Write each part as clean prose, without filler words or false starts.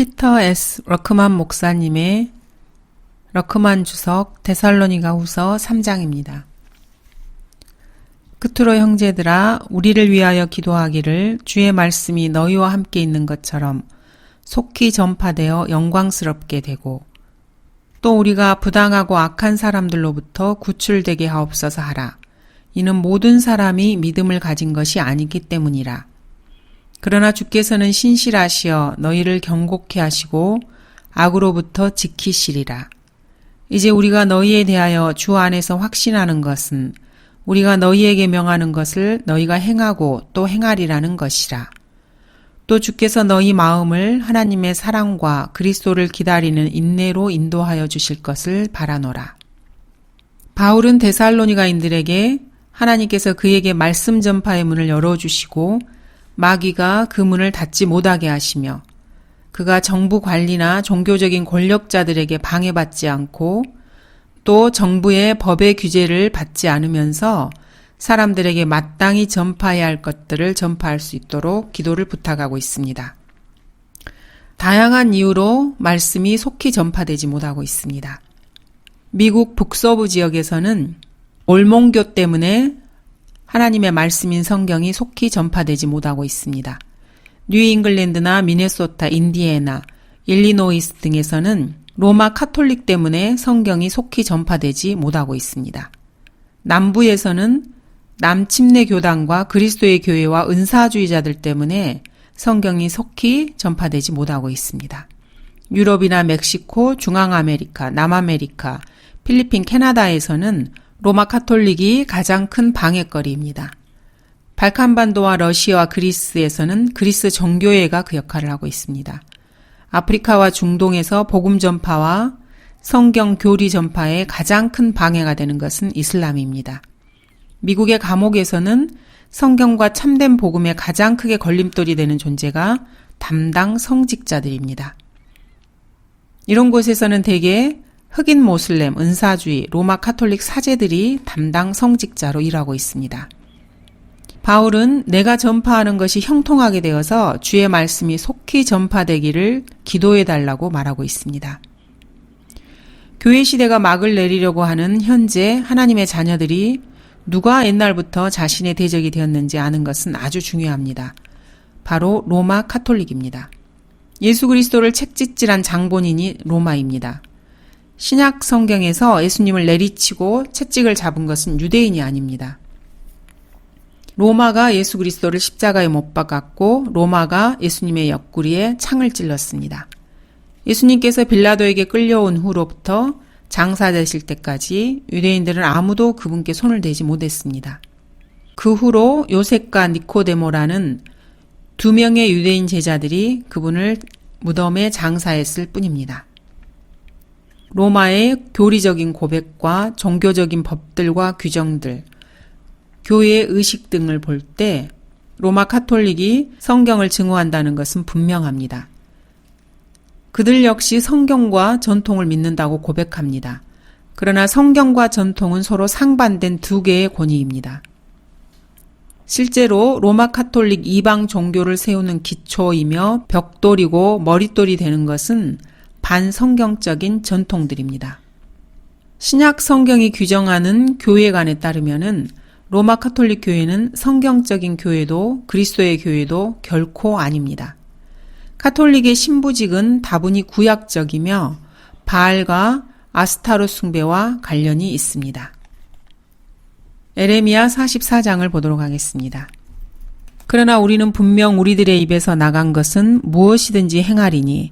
피터 S. 러크만 목사님의 러크만 주석 데살로니가 후서 3장입니다. 끝으로 형제들아 우리를 위하여 기도하기를 주의 말씀이 너희와 함께 있는 것처럼 속히 전파되어 영광스럽게 되고 또 우리가 부당하고 악한 사람들로부터 구출되게 하옵소서 하라. 이는 모든 사람이 믿음을 가진 것이 아니기 때문이라. 그러나 주께서는 신실하시어 너희를 경고케 하시고 악으로부터 지키시리라. 이제 우리가 너희에 대하여 주 안에서 확신하는 것은 우리가 너희에게 명하는 것을 너희가 행하고 또 행하리라는 것이라. 또 주께서 너희 마음을 하나님의 사랑과 그리스도를 기다리는 인내로 인도하여 주실 것을 바라노라. 바울은 데살로니가인들에게 하나님께서 그에게 말씀 전파의 문을 열어주시고 마귀가 그 문을 닫지 못하게 하시며 그가 정부 관리나 종교적인 권력자들에게 방해받지 않고 또 정부의 법의 규제를 받지 않으면서 사람들에게 마땅히 전파해야 할 것들을 전파할 수 있도록 기도를 부탁하고 있습니다. 다양한 이유로 말씀이 속히 전파되지 못하고 있습니다. 미국 북서부 지역에서는 올몽교 때문에 하나님의 말씀인 성경이 속히 전파되지 못하고 있습니다. 뉴잉글랜드나 미네소타, 인디애나, 일리노이스 등에서는 로마 카톨릭 때문에 성경이 속히 전파되지 못하고 있습니다. 남부에서는 남침내 교단과 그리스도의 교회와 은사주의자들 때문에 성경이 속히 전파되지 못하고 있습니다. 유럽이나 멕시코, 중앙아메리카, 남아메리카, 필리핀, 캐나다에서는 로마 카톨릭이 가장 큰 방해거리입니다. 발칸반도와 러시아와 그리스에서는 그리스 정교회가 그 역할을 하고 있습니다. 아프리카와 중동에서 복음 전파와 성경 교리 전파에 가장 큰 방해가 되는 것은 이슬람입니다. 미국의 감옥에서는 성경과 참된 복음에 가장 크게 걸림돌이 되는 존재가 담당 성직자들입니다. 이런 곳에서는 대개 흑인 모슬렘, 은사주의, 로마 카톨릭 사제들이 담당 성직자로 일하고 있습니다. 바울은 내가 전파하는 것이 형통하게 되어서 주의 말씀이 속히 전파되기를 기도해달라고 말하고 있습니다. 교회 시대가 막을 내리려고 하는 현재 하나님의 자녀들이 누가 옛날부터 자신의 대적이 되었는지 아는 것은 아주 중요합니다. 바로 로마 카톨릭입니다. 예수 그리스도를 책짓질한 장본인이 로마입니다. 신약 성경에서 예수님을 내리치고 채찍을 잡은 것은 유대인이 아닙니다. 로마가 예수 그리스도를 십자가에 못 박았고 로마가 예수님의 옆구리에 창을 찔렀습니다. 예수님께서 빌라도에게 끌려온 후로부터 장사되실 때까지 유대인들은 아무도 그분께 손을 대지 못했습니다. 그 후로 요셉과 니코데모라는 두 명의 유대인 제자들이 그분을 무덤에 장사했을 뿐입니다. 로마의 교리적인 고백과 종교적인 법들과 규정들, 교회의 의식 등을 볼 때 로마 카톨릭이 성경을 증오한다는 것은 분명합니다. 그들 역시 성경과 전통을 믿는다고 고백합니다. 그러나 성경과 전통은 서로 상반된 두 개의 권위입니다. 실제로 로마 카톨릭 이방 종교를 세우는 기초이며 벽돌이고 머릿돌이 되는 것은 반성경적인 전통들입니다. 신약 성경이 규정하는 교회관에 따르면은 로마 카톨릭 교회는 성경적인 교회도 그리스도의 교회도 결코 아닙니다. 카톨릭의 신부직은 다분히 구약적이며 바알과 아스타롯 숭배와 관련이 있습니다. 에레미야 44장을 보도록 하겠습니다. 그러나 우리는 분명 우리들의 입에서 나간 것은 무엇이든지 행하리니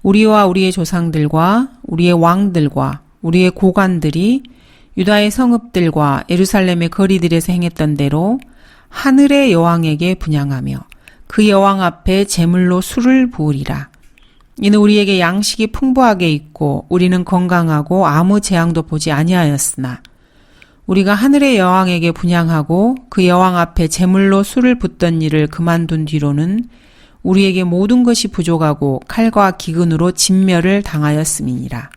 우리와 우리의 조상들과 우리의 왕들과 우리의 고관들이 유다의 성읍들과 예루살렘의 거리들에서 행했던 대로 하늘의 여왕에게 분향하며 그 여왕 앞에 제물로 술을 부으리라. 이는 우리에게 양식이 풍부하게 있고 우리는 건강하고 아무 재앙도 보지 아니하였으나 우리가 하늘의 여왕에게 분향하고 그 여왕 앞에 제물로 술을 붓던 일을 그만둔 뒤로는 우리에게 모든 것이 부족하고 칼과 기근으로 진멸을 당하였음이니라.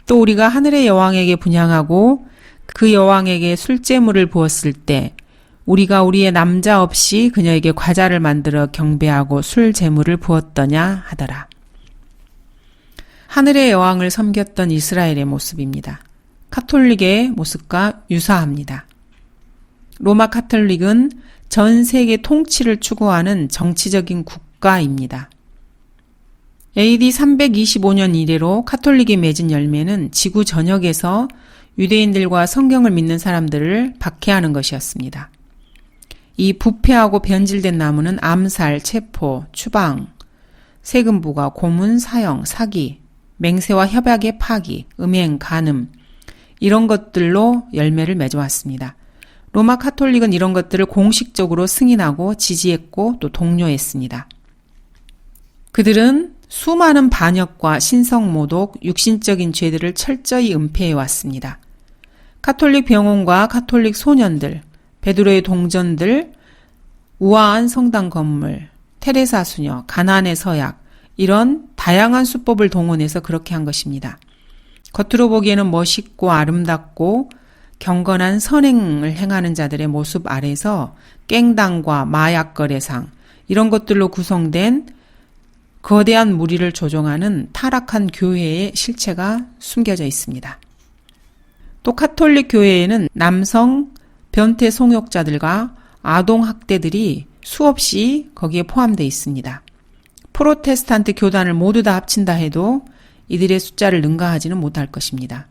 또 우리가 하늘의 여왕에게 분향하고 그 여왕에게 술제물을 부었을 때 우리가 우리의 남자 없이 그녀에게 과자를 만들어 경배하고 술 제물을 부었더냐 하더라. 하늘의 여왕을 섬겼던 이스라엘의 모습입니다. 카톨릭의 모습과 유사합니다. 로마 카톨릭은 전 세계 통치를 추구하는 정치적인 국가입니다. AD 325년 이래로 카톨릭이 맺은 열매는 지구 전역에서 유대인들과 성경을 믿는 사람들을 박해하는 것이었습니다. 이 부패하고 변질된 나무는 암살, 체포, 추방, 세금 부과, 고문, 사형, 사기, 맹세와 협약의 파기, 음행, 간음 이런 것들로 열매를 맺어왔습니다. 로마 카톨릭은 이런 것들을 공식적으로 승인하고 지지했고 또 독려했습니다. 그들은 수많은 반역과 신성모독, 육신적인 죄들을 철저히 은폐해왔습니다. 카톨릭 병원과 카톨릭 소년들, 베드로의 동전들, 우아한 성당 건물, 테레사 수녀, 가나안의 서약 이런 다양한 수법을 동원해서 그렇게 한 것입니다. 겉으로 보기에는 멋있고 아름답고 경건한 선행을 행하는 자들의 모습 아래서 깽당과 마약 거래상 이런 것들로 구성된 거대한 무리를 조종하는 타락한 교회의 실체가 숨겨져 있습니다. 또 카톨릭 교회에는 남성 변태 성욕자들과 아동 학대들이 수없이 거기에 포함되어 있습니다. 프로테스탄트 교단을 모두 다 합친다 해도 이들의 숫자를 능가하지는 못할 것입니다.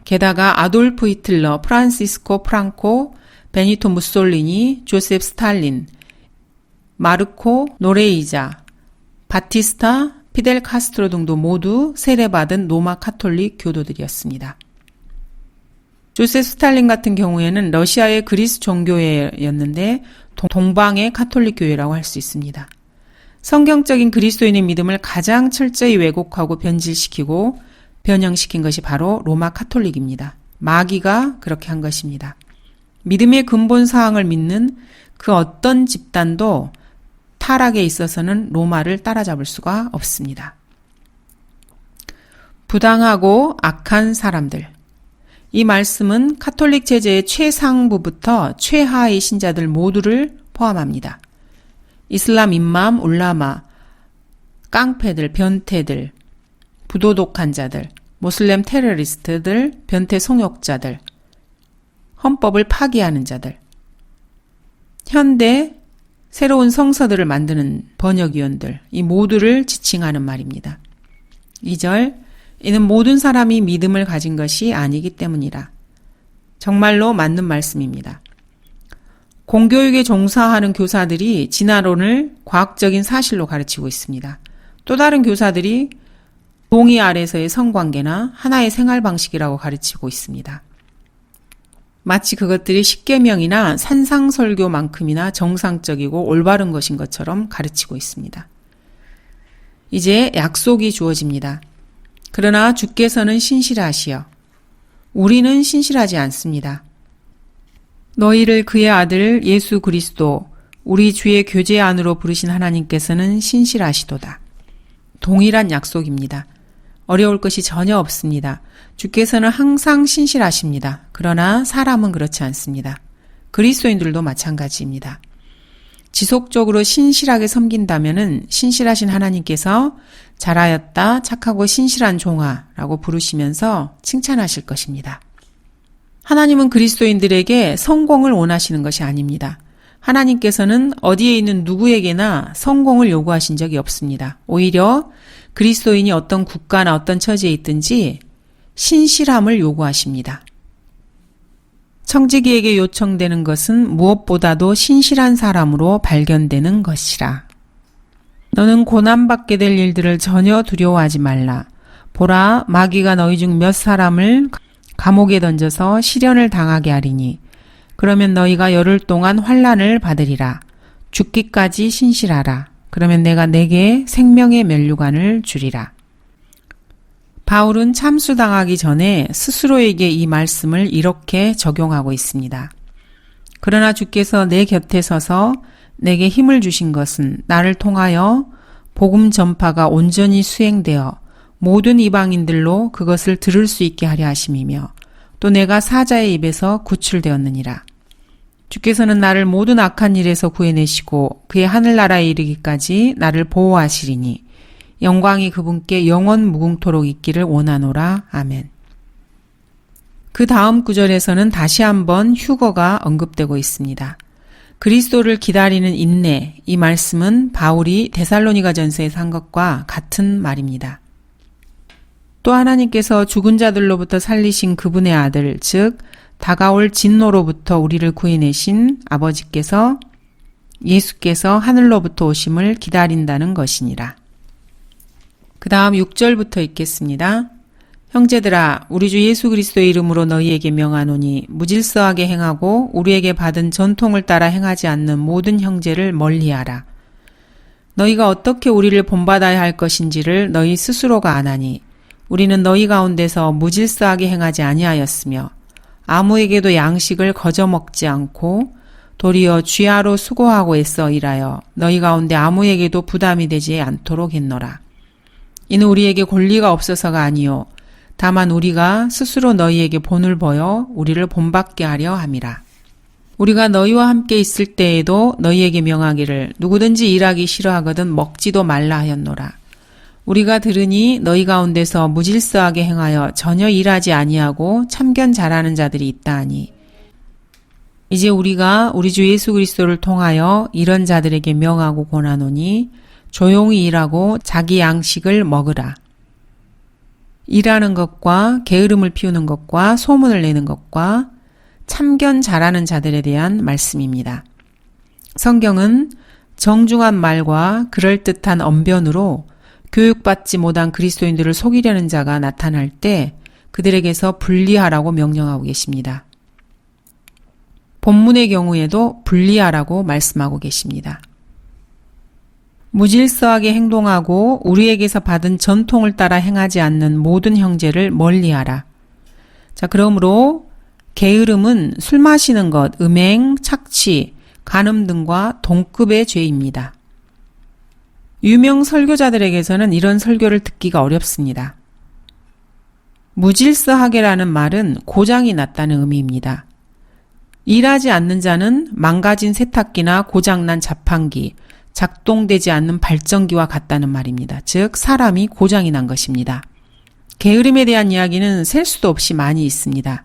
게다가 아돌프 히틀러, 프란시스코 프랑코, 베니토 무솔리니, 조셉 스탈린, 마르코 노레이자, 바티스타, 피델 카스트로 등도 모두 세례받은 로마 카톨릭 교도들이었습니다. 조셉 스탈린 같은 경우에는 러시아의 그리스 종교회였는데 동방의 카톨릭 교회라고 할 수 있습니다. 성경적인 그리스도인의 믿음을 가장 철저히 왜곡하고 변질시키고 변형시킨 것이 바로 로마 카톨릭입니다. 마귀가 그렇게 한 것입니다. 믿음의 근본 사항을 믿는 그 어떤 집단도 타락에 있어서는 로마를 따라잡을 수가 없습니다. 부당하고 악한 사람들. 이 말씀은 카톨릭 체제의 최상부부터 최하의 신자들 모두를 포함합니다. 이슬람 임맘, 울라마, 깡패들, 변태들, 부도덕한 자들, 모슬렘 테러리스트들, 변태 성욕자들, 헌법을 파기하는 자들, 현대 새로운 성서들을 만드는 번역위원들, 이 모두를 지칭하는 말입니다. 2절, 이는 모든 사람이 믿음을 가진 것이 아니기 때문이라. 정말로 맞는 말씀입니다. 공교육에 종사하는 교사들이 진화론을 과학적인 사실로 가르치고 있습니다. 또 다른 교사들이 동의 아래서의 성관계나 하나의 생활 방식이라고 가르치고 있습니다. 마치 그것들이 십계명이나 산상설교만큼이나 정상적이고 올바른 것인 것처럼 가르치고 있습니다. 이제 약속이 주어집니다. 그러나 주께서는 신실하시여 우리는 신실하지 않습니다. 너희를 그의 아들 예수 그리스도 우리 주의 교제 안으로 부르신 하나님께서는 신실하시도다. 동일한 약속입니다. 어려울 것이 전혀 없습니다. 주께서는 항상 신실하십니다. 그러나 사람은 그렇지 않습니다. 그리스도인들도 마찬가지입니다. 지속적으로 신실하게 섬긴다면은 신실하신 하나님께서 잘하였다, 착하고 신실한 종아라고 부르시면서 칭찬하실 것입니다. 하나님은 그리스도인들에게 성공을 원하시는 것이 아닙니다. 하나님께서는 어디에 있는 누구에게나 성공을 요구하신 적이 없습니다. 오히려 그리스도인이 어떤 국가나 어떤 처지에 있든지 신실함을 요구하십니다. 청지기에게 요청되는 것은 무엇보다도 신실한 사람으로 발견되는 것이라. 너는 고난받게 될 일들을 전혀 두려워하지 말라. 보라, 마귀가 너희 중 몇 사람을 감옥에 던져서 시련을 당하게 하리니 그러면 너희가 열흘 동안 환난을 받으리라. 죽기까지 신실하라. 그러면 내가 내게 생명의 면류관을 주리라. 바울은 참수당하기 전에 스스로에게 이 말씀을 이렇게 적용하고 있습니다. 그러나 주께서 내 곁에 서서 내게 힘을 주신 것은 나를 통하여 복음 전파가 온전히 수행되어 모든 이방인들로 그것을 들을 수 있게 하려 하심이며 또 내가 사자의 입에서 구출되었느니라. 주께서는 나를 모든 악한 일에서 구해내시고 그의 하늘나라에 이르기까지 나를 보호하시리니 영광이 그분께 영원 무궁토록 있기를 원하노라. 아멘. 그 다음 구절에서는 다시 한번 휴거가 언급되고 있습니다. 그리스도를 기다리는 인내, 이 말씀은 바울이 데살로니가전서에서 한 것과 같은 말입니다. 또 하나님께서 죽은 자들로부터 살리신 그분의 아들, 즉 다가올 진노로부터 우리를 구해내신 아버지께서 예수께서 하늘로부터 오심을 기다린다는 것이니라. 그 다음 6절부터 읽겠습니다. 형제들아, 우리 주 예수 그리스도의 이름으로 너희에게 명하노니 무질서하게 행하고 우리에게 받은 전통을 따라 행하지 않는 모든 형제를 멀리하라. 너희가 어떻게 우리를 본받아야 할 것인지를 너희 스스로가 아나니 우리는 너희 가운데서 무질서하게 행하지 아니하였으며 아무에게도 양식을 거저 먹지 않고 도리어 쥐하로 수고하고 애써 일하여 너희 가운데 아무에게도 부담이 되지 않도록 했노라. 이는 우리에게 권리가 없어서가 아니요 다만 우리가 스스로 너희에게 본을 보여 우리를 본받게 하려 함이라. 우리가 너희와 함께 있을 때에도 너희에게 명하기를 누구든지 일하기 싫어하거든 먹지도 말라 하였노라. 우리가 들으니 너희 가운데서 무질서하게 행하여 전혀 일하지 아니하고 참견 잘하는 자들이 있다 하니 이제 우리가 우리 주 예수 그리스도를 통하여 이런 자들에게 명하고 권하노니 조용히 일하고 자기 양식을 먹으라. 일하는 것과 게으름을 피우는 것과 소문을 내는 것과 참견 잘하는 자들에 대한 말씀입니다. 성경은 정중한 말과 그럴듯한 언변으로 교육받지 못한 그리스도인들을 속이려는 자가 나타날 때 그들에게서 분리하라고 명령하고 계십니다. 본문의 경우에도 분리하라고 말씀하고 계십니다. 무질서하게 행동하고 우리에게서 받은 전통을 따라 행하지 않는 모든 형제를 멀리하라. 자, 그러므로 게으름은 술 마시는 것, 음행, 착취, 간음 등과 동급의 죄입니다. 유명 설교자들에게서는 이런 설교를 듣기가 어렵습니다. 무질서하게라는 말은 고장이 났다는 의미입니다. 일하지 않는 자는 망가진 세탁기나 고장난 자판기, 작동되지 않는 발전기와 같다는 말입니다. 즉 사람이 고장이 난 것입니다. 게으름에 대한 이야기는 셀 수도 없이 많이 있습니다.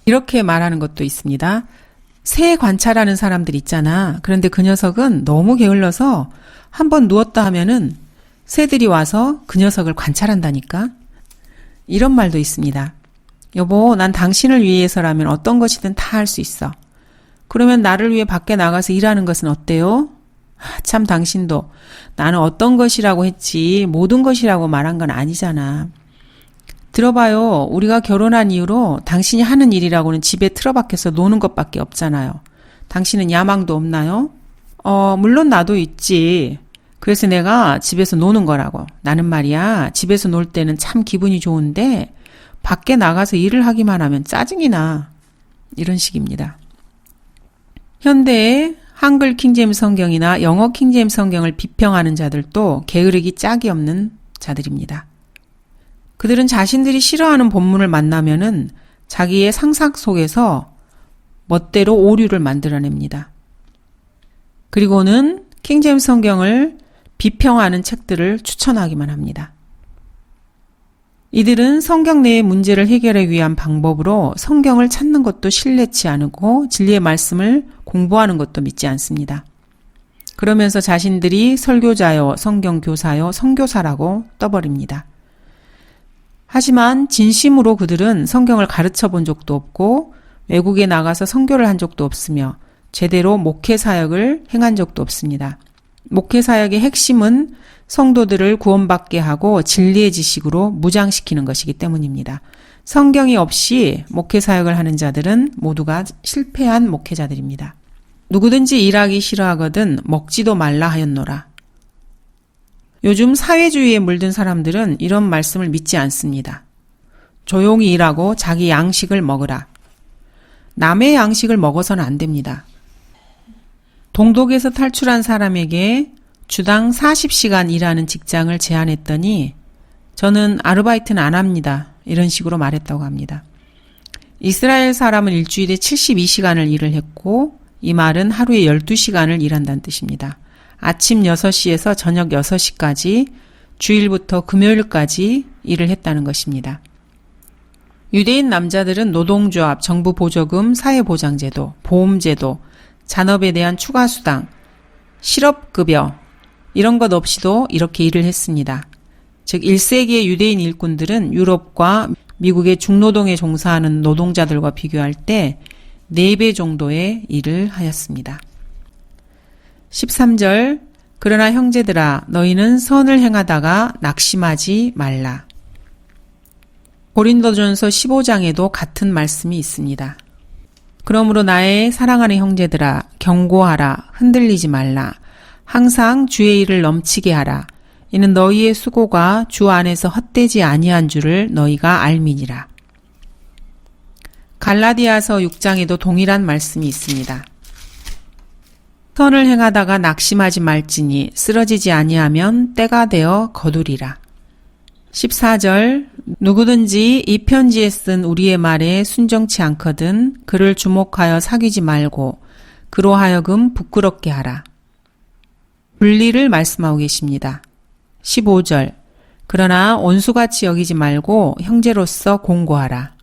이렇게 말하는 것도 있습니다. 새 관찰하는 사람들 있잖아. 그런데 그 녀석은 너무 게을러서 한번 누웠다 하면은 새들이 와서 그 녀석을 관찰한다니까. 이런 말도 있습니다. 여보, 난 당신을 위해서라면 어떤 것이든 다 할 수 있어. 그러면 나를 위해 밖에 나가서 일하는 것은 어때요? 참 당신도 나는 어떤 것이라고 했지 모든 것이라고 말한 건 아니잖아. 들어봐요. 우리가 결혼한 이후로 당신이 하는 일이라고는 집에 틀어박혀서 노는 것밖에 없잖아요. 당신은 야망도 없나요? 물론 나도 있지. 그래서 내가 집에서 노는 거라고. 나는 말이야 집에서 놀 때는 참 기분이 좋은데 밖에 나가서 일을 하기만 하면 짜증이 나. 이런 식입니다. 현대의 한글 킹제임스 성경이나 영어 킹제임스 성경을 비평하는 자들도 게으르기 짝이 없는 자들입니다. 그들은 자신들이 싫어하는 본문을 만나면은 자기의 상상 속에서 멋대로 오류를 만들어냅니다. 그리고는 킹제임스 성경을 비평하는 책들을 추천하기만 합니다. 이들은 성경 내의 문제를 해결하기 위한 방법으로 성경을 찾는 것도 신뢰치 않고 진리의 말씀을 공부하는 것도 믿지 않습니다. 그러면서 자신들이 설교자요, 성경교사요, 선교사라고 떠버립니다. 하지만 진심으로 그들은 성경을 가르쳐 본 적도 없고 외국에 나가서 선교를 한 적도 없으며 제대로 목회 사역을 행한 적도 없습니다. 목회 사역의 핵심은 성도들을 구원받게 하고 진리의 지식으로 무장시키는 것이기 때문입니다. 성경이 없이 목회 사역을 하는 자들은 모두가 실패한 목회자들입니다. 누구든지 일하기 싫어하거든 먹지도 말라 하였노라. 요즘 사회주의에 물든 사람들은 이런 말씀을 믿지 않습니다. 조용히 일하고 자기 양식을 먹으라. 남의 양식을 먹어서는 안 됩니다. 동독에서 탈출한 사람에게 주당 40시간 일하는 직장을 제안했더니 저는 아르바이트는 안 합니다. 이런 식으로 말했다고 합니다. 이스라엘 사람은 일주일에 72시간을 일을 했고 이 말은 하루에 12시간을 일한다는 뜻입니다. 아침 6시에서 저녁 6시까지 주일부터 금요일까지 일을 했다는 것입니다. 유대인 남자들은 노동조합, 정부 보조금, 사회보장제도, 보험제도, 잔업에 대한 추가수당, 실업급여 이런 것 없이도 이렇게 일을 했습니다. 즉 1세기의 유대인 일꾼들은 유럽과 미국의 중노동에 종사하는 노동자들과 비교할 때 4배 정도의 일을 하였습니다. 13절 그러나 형제들아 너희는 선을 행하다가 낙심하지 말라. 고린도전서 15장에도 같은 말씀이 있습니다. 그러므로 나의 사랑하는 형제들아 경고하라 흔들리지 말라 항상 주의 일을 넘치게 하라 이는 너희의 수고가 주 안에서 헛되지 아니한 줄을 너희가 알미니라. 갈라디아서 6장에도 동일한 말씀이 있습니다. 선을 행하다가 낙심하지 말지니 쓰러지지 아니하면 때가 되어 거두리라. 14절 누구든지 이 편지에 쓴 우리의 말에 순정치 않거든 그를 주목하여 사귀지 말고 그로 하여금 부끄럽게 하라. 분리를 말씀하고 계십니다. 15절 그러나 원수같이 여기지 말고 형제로서 공고하라.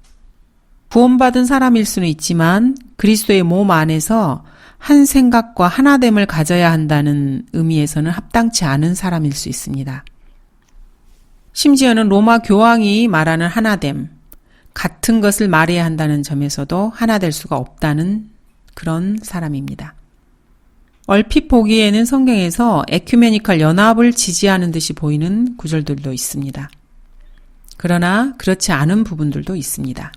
구원받은 사람일 수는 있지만 그리스도의 몸 안에서 한 생각과 하나됨을 가져야 한다는 의미에서는 합당치 않은 사람일 수 있습니다. 심지어는 로마 교황이 말하는 하나됨, 같은 것을 말해야 한다는 점에서도 하나 될 수가 없다는 그런 사람입니다. 얼핏 보기에는 성경에서 에큐메니컬 연합을 지지하는 듯이 보이는 구절들도 있습니다. 그러나 그렇지 않은 부분들도 있습니다.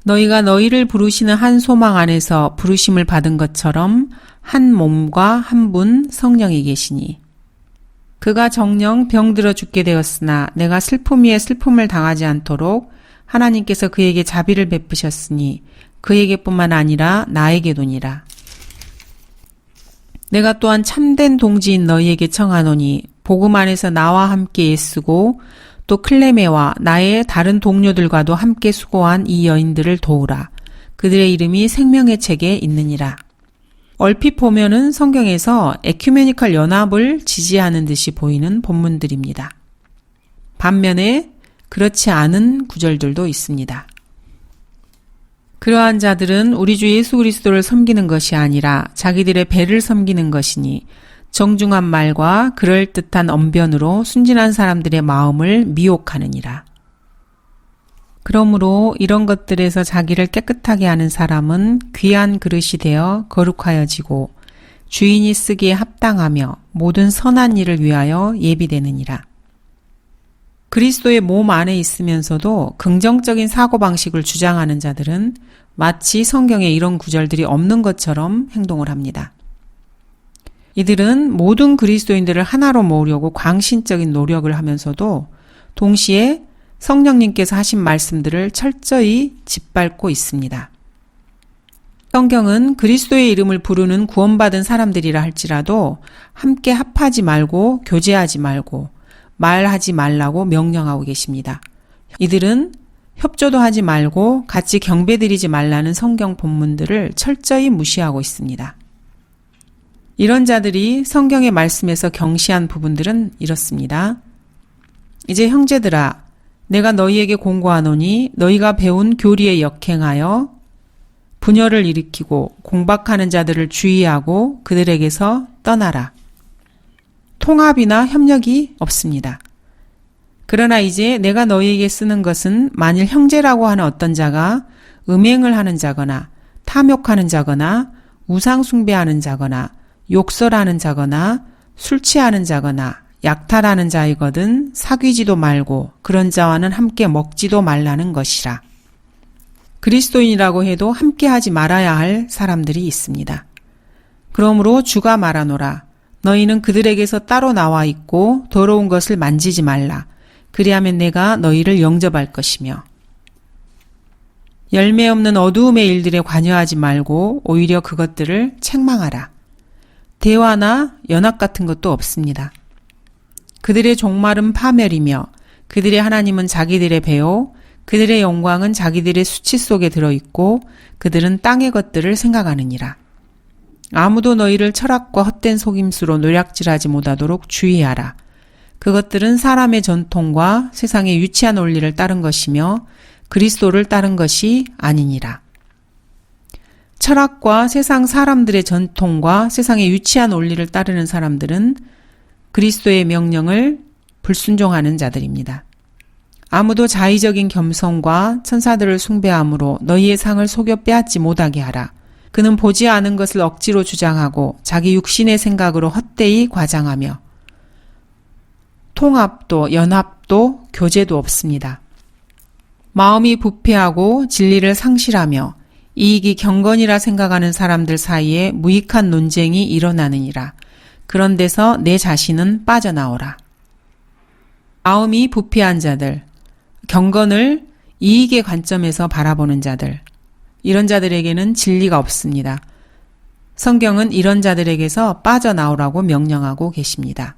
너희가 너희를 부르시는 한 소망 안에서 부르심을 받은 것처럼 한 몸과 한 분 성령이 계시니 그가 정령 병들어 죽게 되었으나 내가 슬픔 위에 슬픔을 당하지 않도록 하나님께서 그에게 자비를 베푸셨으니 그에게뿐만 아니라 나에게도니라. 내가 또한 참된 동지인 너희에게 청하노니 복음 안에서 나와 함께 애쓰고 또 클레메와 나의 다른 동료들과도 함께 수고한 이 여인들을 도우라. 그들의 이름이 생명의 책에 있느니라. 얼핏 보면은 성경에서 에큐메니컬 연합을 지지하는 듯이 보이는 본문들입니다. 반면에 그렇지 않은 구절들도 있습니다. 그러한 자들은 우리 주 예수 그리스도를 섬기는 것이 아니라 자기들의 배를 섬기는 것이니 정중한 말과 그럴듯한 언변으로 순진한 사람들의 마음을 미혹하느니라. 그러므로 이런 것들에서 자기를 깨끗하게 하는 사람은 귀한 그릇이 되어 거룩하여지고 주인이 쓰기에 합당하며 모든 선한 일을 위하여 예비되느니라. 그리스도의 몸 안에 있으면서도 긍정적인 사고방식을 주장하는 자들은 마치 성경에 이런 구절들이 없는 것처럼 행동을 합니다. 이들은 모든 그리스도인들을 하나로 모으려고 광신적인 노력을 하면서도 동시에 성령님께서 하신 말씀들을 철저히 짓밟고 있습니다. 성경은 그리스도의 이름을 부르는 구원받은 사람들이라 할지라도 함께 합하지 말고 교제하지 말고 말하지 말라고 명령하고 계십니다. 이들은 협조도 하지 말고 같이 경배드리지 말라는 성경 본문들을 철저히 무시하고 있습니다. 이런 자들이 성경의 말씀에서 경시한 부분들은 이렇습니다. 이제 형제들아 내가 너희에게 공고하노니 너희가 배운 교리에 역행하여 분열을 일으키고 공박하는 자들을 주의하고 그들에게서 떠나라. 통합이나 협력이 없습니다. 그러나 이제 내가 너희에게 쓰는 것은 만일 형제라고 하는 어떤 자가 음행을 하는 자거나 탐욕하는 자거나 우상 숭배하는 자거나 욕설하는 자거나 술 취하는 자거나 약탈하는 자이거든 사귀지도 말고 그런 자와는 함께 먹지도 말라는 것이라. 그리스도인이라고 해도 함께 하지 말아야 할 사람들이 있습니다. 그러므로 주가 말하노라. 너희는 그들에게서 따로 나와 있고 더러운 것을 만지지 말라. 그리하면 내가 너희를 영접할 것이며. 열매 없는 어두움의 일들에 관여하지 말고 오히려 그것들을 책망하라. 대화나 연합 같은 것도 없습니다. 그들의 종말은 파멸이며 그들의 하나님은 자기들의 배요 그들의 영광은 자기들의 수치 속에 들어있고 그들은 땅의 것들을 생각하느니라. 아무도 너희를 철학과 헛된 속임수로 노략질하지 못하도록 주의하라. 그것들은 사람의 전통과 세상의 유치한 원리를 따른 것이며 그리스도를 따른 것이 아니니라. 철학과 세상 사람들의 전통과 세상의 유치한 원리를 따르는 사람들은 그리스도의 명령을 불순종하는 자들입니다. 아무도 자의적인 겸손과 천사들을 숭배함으로 너희의 상을 속여 빼앗지 못하게 하라. 그는 보지 않은 것을 억지로 주장하고 자기 육신의 생각으로 헛되이 과장하며 통합도 연합도 교제도 없습니다. 마음이 부패하고 진리를 상실하며 이익이 경건이라 생각하는 사람들 사이에 무익한 논쟁이 일어나느니라. 그런 데서 내 자신은 빠져나오라. 마음이 부패한 자들, 경건을 이익의 관점에서 바라보는 자들, 이런 자들에게는 진리가 없습니다. 성경은 이런 자들에게서 빠져나오라고 명령하고 계십니다.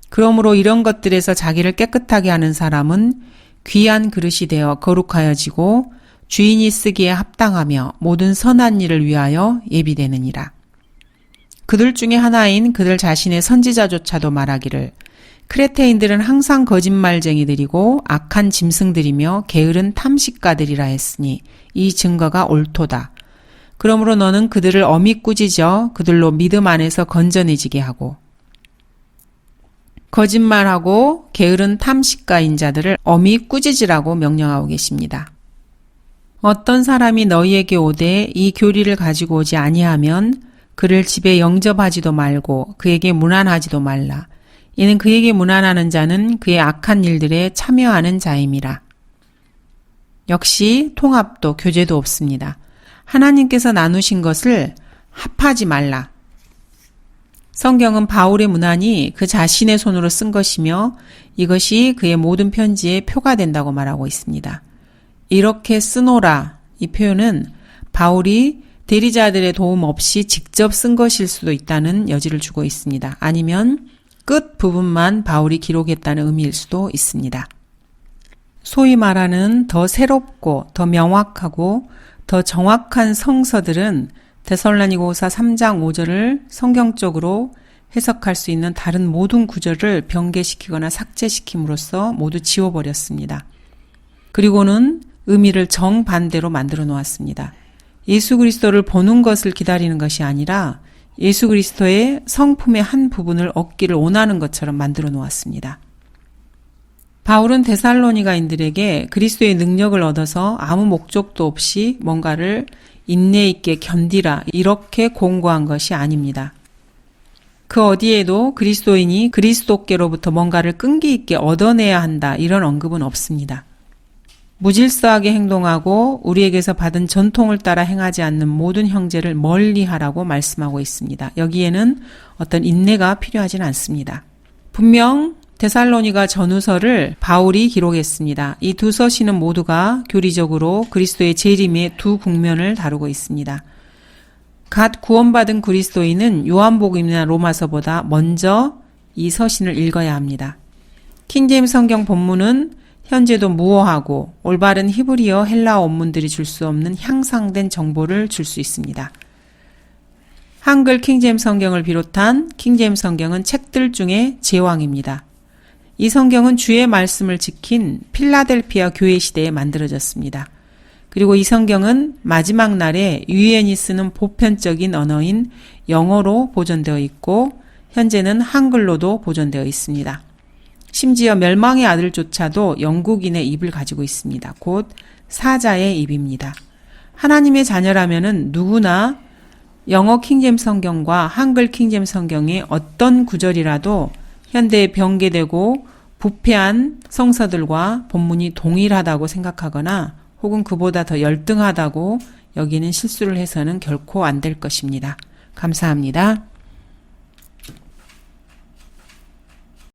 그러므로 이런 것들에서 자기를 깨끗하게 하는 사람은 귀한 그릇이 되어 거룩하여지고 주인이 쓰기에 합당하며 모든 선한 일을 위하여 예비되느니라. 그들 중에 하나인 그들 자신의 선지자조차도 말하기를 크레테인들은 항상 거짓말쟁이들이고 악한 짐승들이며 게으른 탐식가들이라 했으니 이 증거가 옳도다. 그러므로 너는 그들을 엄히 꾸짖어 그들로 믿음 안에서 건져내지게 하고 거짓말하고 게으른 탐식가인 자들을 엄히 꾸짖으라고 명령하고 계십니다. 어떤 사람이 너희에게 오되 이 교리를 가지고 오지 아니하면 그를 집에 영접하지도 말고 그에게 문안하지도 말라. 이는 그에게 문안하는 자는 그의 악한 일들에 참여하는 자임이라. 역시 통합도 교제도 없습니다. 하나님께서 나누신 것을 합하지 말라. 성경은 바울의 문안이 그 자신의 손으로 쓴 것이며 이것이 그의 모든 편지에 표가 된다고 말하고 있습니다. 이렇게 쓰노라 이 표현은 바울이 대리자들의 도움 없이 직접 쓴 것일 수도 있다는 여지를 주고 있습니다. 아니면 끝 부분만 바울이 기록했다는 의미일 수도 있습니다. 소위 말하는 더 새롭고 더 명확하고 더 정확한 성서들은 데살로니가후서 3장 5절을 성경적으로 해석할 수 있는 다른 모든 구절을 변개시키거나 삭제시킴으로써 모두 지워버렸습니다. 그리고는 의미를 정반대로 만들어 놓았습니다. 예수 그리스도를 보는 것을 기다리는 것이 아니라 예수 그리스도의 성품의 한 부분을 얻기를 원하는 것처럼 만들어 놓았습니다. 바울은 데살로니가인들에게 그리스도의 능력을 얻어서 아무 목적도 없이 뭔가를 인내 있게 견디라 이렇게 공고한 것이 아닙니다. 그 어디에도 그리스도인이 그리스도께로부터 뭔가를 끈기 있게 얻어내야 한다 이런 언급은 없습니다. 무질서하게 행동하고 우리에게서 받은 전통을 따라 행하지 않는 모든 형제를 멀리하라고 말씀하고 있습니다. 여기에는 어떤 인내가 필요하진 않습니다. 분명 데살로니가 전후서를 바울이 기록했습니다. 이 두 서신은 모두가 교리적으로 그리스도의 재림의 두 국면을 다루고 있습니다. 갓 구원받은 그리스도인은 요한복음이나 로마서보다 먼저 이 서신을 읽어야 합니다. 킹제임스 성경 본문은 현재도 무어하고 올바른 히브리어 헬라어 원문들이 줄 수 없는 향상된 정보를 줄 수 있습니다. 한글 킹제임스 성경을 비롯한 킹제임스 성경은 책들 중에 제왕입니다. 이 성경은 주의 말씀을 지킨 필라델피아 교회 시대에 만들어졌습니다. 그리고 이 성경은 마지막 날에 유엔이 쓰는 보편적인 언어인 영어로 보존되어 있고 현재는 한글로도 보존되어 있습니다. 심지어 멸망의 아들조차도 영국인의 입을 가지고 있습니다. 곧 사자의 입입니다. 하나님의 자녀라면은 누구나 영어 킹제임스 성경과 한글 킹제임스 성경의 어떤 구절이라도 현대에 변개되고 부패한 성서들과 본문이 동일하다고 생각하거나 혹은 그보다 더 열등하다고 여기는 실수를 해서는 결코 안 될 것입니다. 감사합니다.